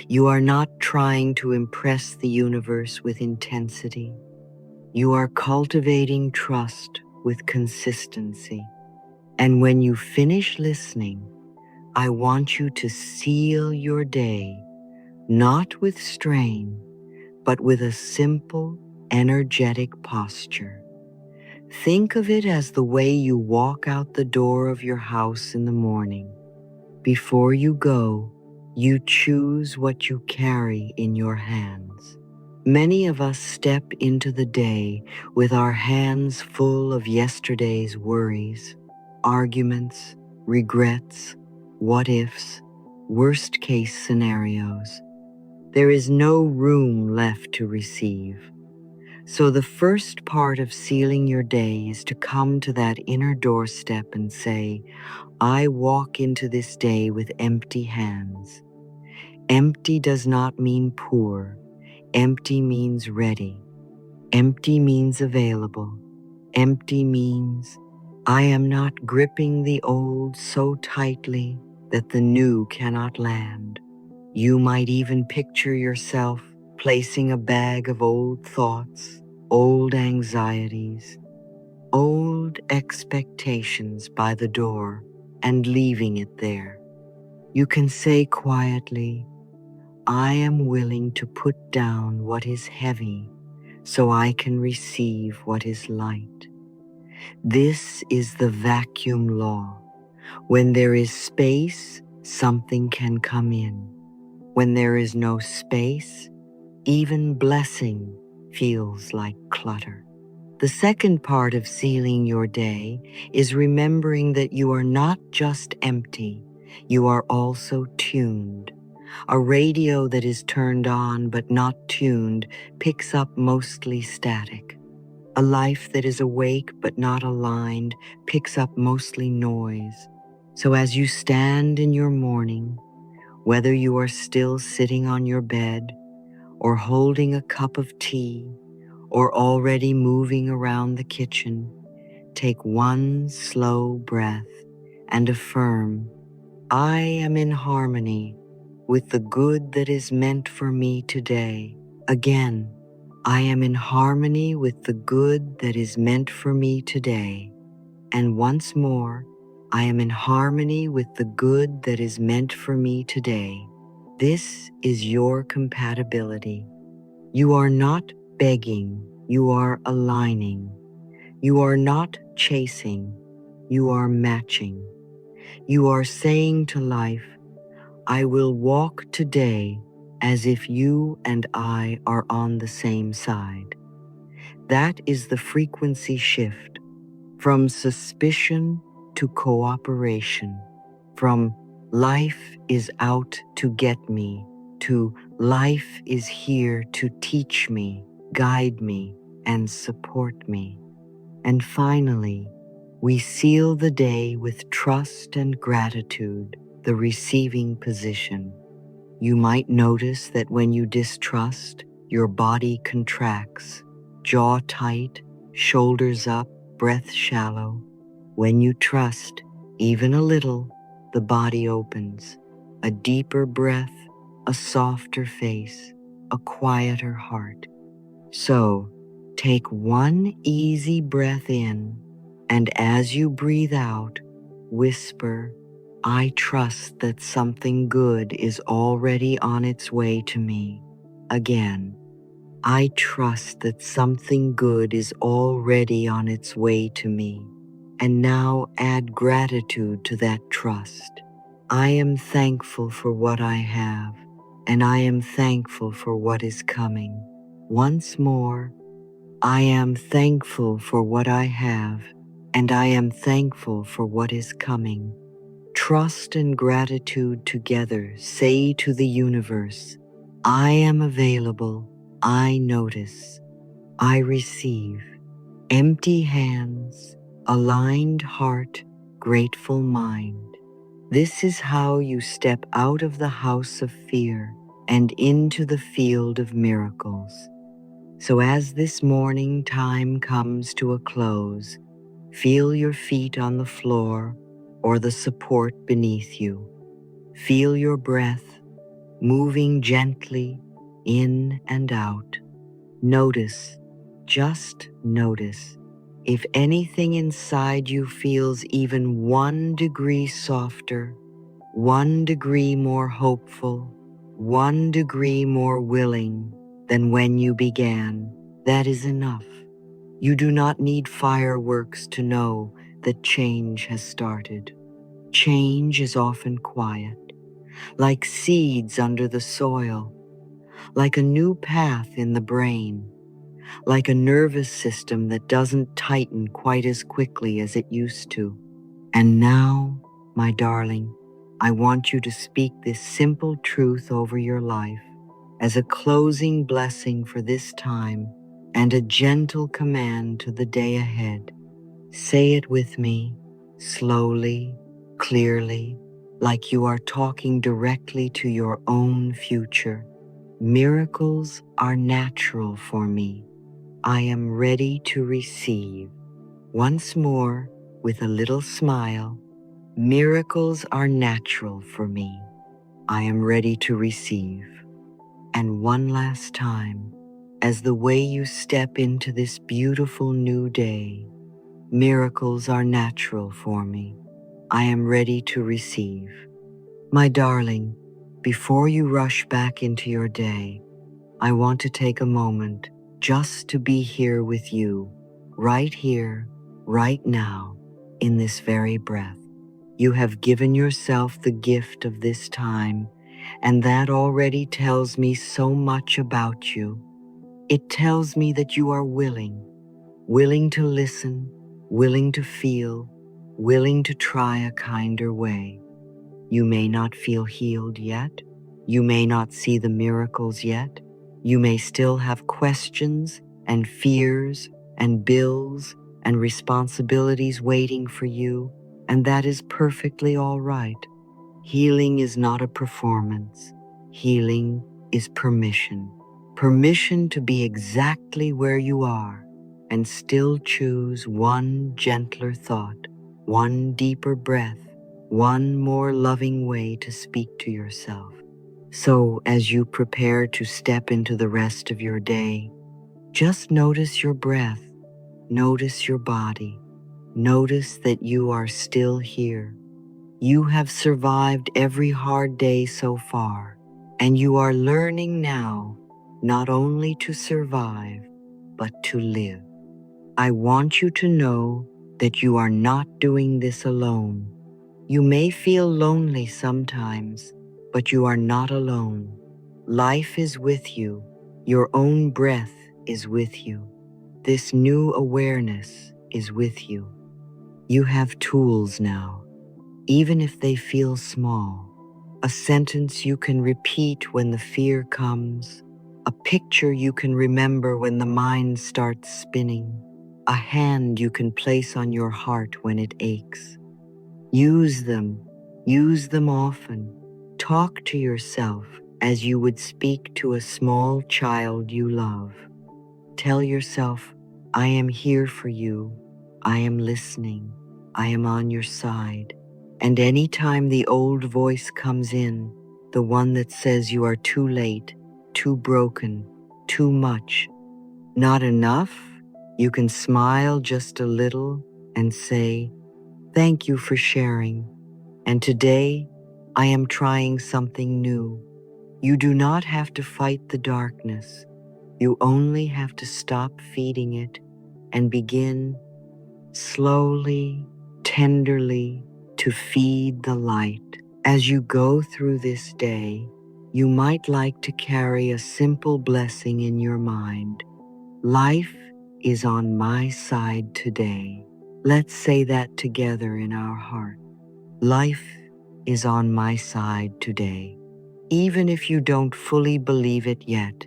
You are not trying to impress the universe with intensity. You are cultivating trust with consistency. And when you finish listening, I want you to seal your day, not with strain, but with a simple, energetic posture. Think of it as the way you walk out the door of your house in the morning. Before you go, you choose what you carry in your hands. Many of us step into the day with our hands full of yesterday's worries, arguments, regrets, what ifs, worst case scenarios. There is no room left to receive. So the first part of sealing your day is to come to that inner doorstep and say, I walk into this day with empty hands. Empty does not mean poor. Empty means ready. Empty means available. Empty means I am not gripping the old so tightly that the new cannot land. You might even picture yourself placing a bag of old thoughts, old anxieties, old expectations by the door and leaving it there. You can say quietly, I am willing to put down what is heavy so I can receive what is light. This is the vacuum law. When there is space, something can come in. When there is no space, even blessing feels like clutter. The second part of sealing your day is remembering that you are not just empty, you are also tuned. A radio that is turned on but not tuned picks up mostly static. A life that is awake but not aligned picks up mostly noise. So as you stand in your morning, whether you are still sitting on your bed or holding a cup of tea or already moving around the kitchen, take one slow breath and affirm, I am in harmony with the good that is meant for me today. Again, I am in harmony with the good that is meant for me today. And once more, I am in harmony with the good that is meant for me today. This is your compatibility. You are not begging, you are aligning. You are not chasing, you are matching. You are saying to life, I will walk today as if you and I are on the same side. That is the frequency shift from suspicion to cooperation, from life is out to get me to life is here to teach me, guide me, and support me. And finally, we seal the day with trust and gratitude, the receiving position. You might notice that when you distrust, your body contracts, jaw tight, shoulders up, breath shallow. When you trust, even a little, the body opens. A deeper breath, a softer face, a quieter heart. So, take one easy breath in, and as you breathe out, whisper, I trust that something good is already on its way to me. Again, I trust that something good is already on its way to me. And now add gratitude to that trust. I am thankful for what I have, and I am thankful for what is coming. Once more, I am thankful for what I have, and I am thankful for what is coming. Trust and gratitude together say to the universe, I am available, I notice, I receive. Empty hands, aligned heart, grateful mind. This is how you step out of the house of fear and into the field of miracles. So as this morning time comes to a close, feel your feet on the floor or the support beneath you. Feel your breath moving gently in and out. Notice, just notice, if anything inside you feels even 1 degree softer, 1 degree more hopeful, 1 degree more willing than when you began, that is enough. You do not need fireworks to know that change has started. Change is often quiet, like seeds under the soil, like a new path in the brain, like a nervous system that doesn't tighten quite as quickly as it used to. And now, my darling, I want you to speak this simple truth over your life as a closing blessing for this time and a gentle command to the day ahead. Say it with me, slowly, clearly, like you are talking directly to your own future. Miracles are natural for me. I am ready to receive. Once more, with a little smile, miracles are natural for me. I am ready to receive. And one last time, as the way you step into this beautiful new day, miracles are natural for me. I am ready to receive. My darling, before you rush back into your day, I want to take a moment just to be here with you, right here, right now, in this very breath. You have given yourself the gift of this time, and that already tells me so much about you. It tells me that you are willing to listen, willing to feel, willing to try a kinder way. You may not feel healed yet. You may not see the miracles yet. You may still have questions and fears and bills and responsibilities waiting for you, and that is perfectly all right. Healing is not a performance. Healing is permission. Permission to be exactly where you are and still choose one gentler thought, one deeper breath, one more loving way to speak to yourself. So, as you prepare to step into the rest of your day, just notice your breath, notice your body, notice that you are still here. You have survived every hard day so far, and you are learning now not only to survive, but to live. I want you to know that you are not doing this alone. You may feel lonely sometimes, but you are not alone. Life is with you. Your own breath is with you. This new awareness is with you. You have tools now, even if they feel small. A sentence you can repeat when the fear comes, a picture you can remember when the mind starts spinning, a hand you can place on your heart when it aches. Use them often. Talk to yourself as you would speak to a small child you love. Tell yourself, I am here for you. I am listening. I am on your side. And anytime the old voice comes in, the one that says you are too late, too broken, too much, not enough, you can smile just a little and say, thank you for sharing. And today, I am trying something new. You do not have to fight the darkness. You only have to stop feeding it and begin slowly, tenderly to feed the light. As you go through this day, you might like to carry a simple blessing in your mind. Life is on my side today. Let's say that together in our heart. Life is on my side today. Even if you don't fully believe it yet,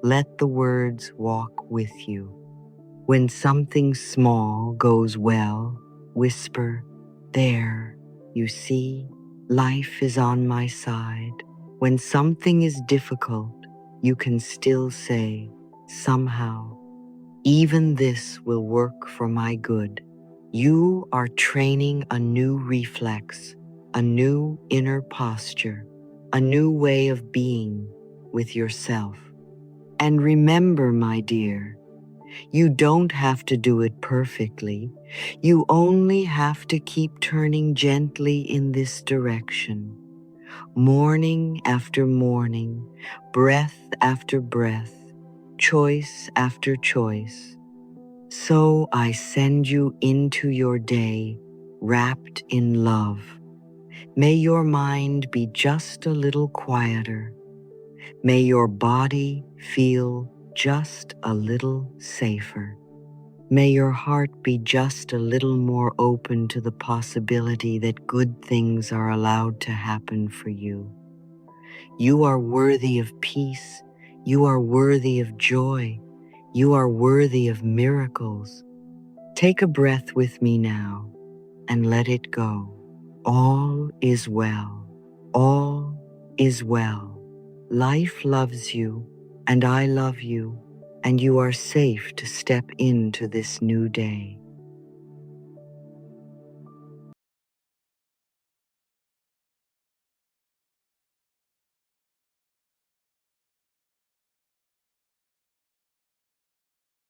let the words walk with you. When something small goes well, whisper, there, you see, life is on my side. When something is difficult, you can still say, somehow, even this will work for my good. You are training a new reflex, a new inner posture, a new way of being with yourself. And remember, my dear, you don't have to do it perfectly. You only have to keep turning gently in this direction, morning after morning, breath after breath, choice after choice. So I send you into your day wrapped in love. May your mind be just a little quieter. May your body feel just a little safer. May your heart be just a little more open to the possibility that good things are allowed to happen for you. You are worthy of peace. You are worthy of joy. You are worthy of miracles. Take a breath with me now and let it go. All is well. All is well. Life loves you, and I love you, and you are safe to step into this new day.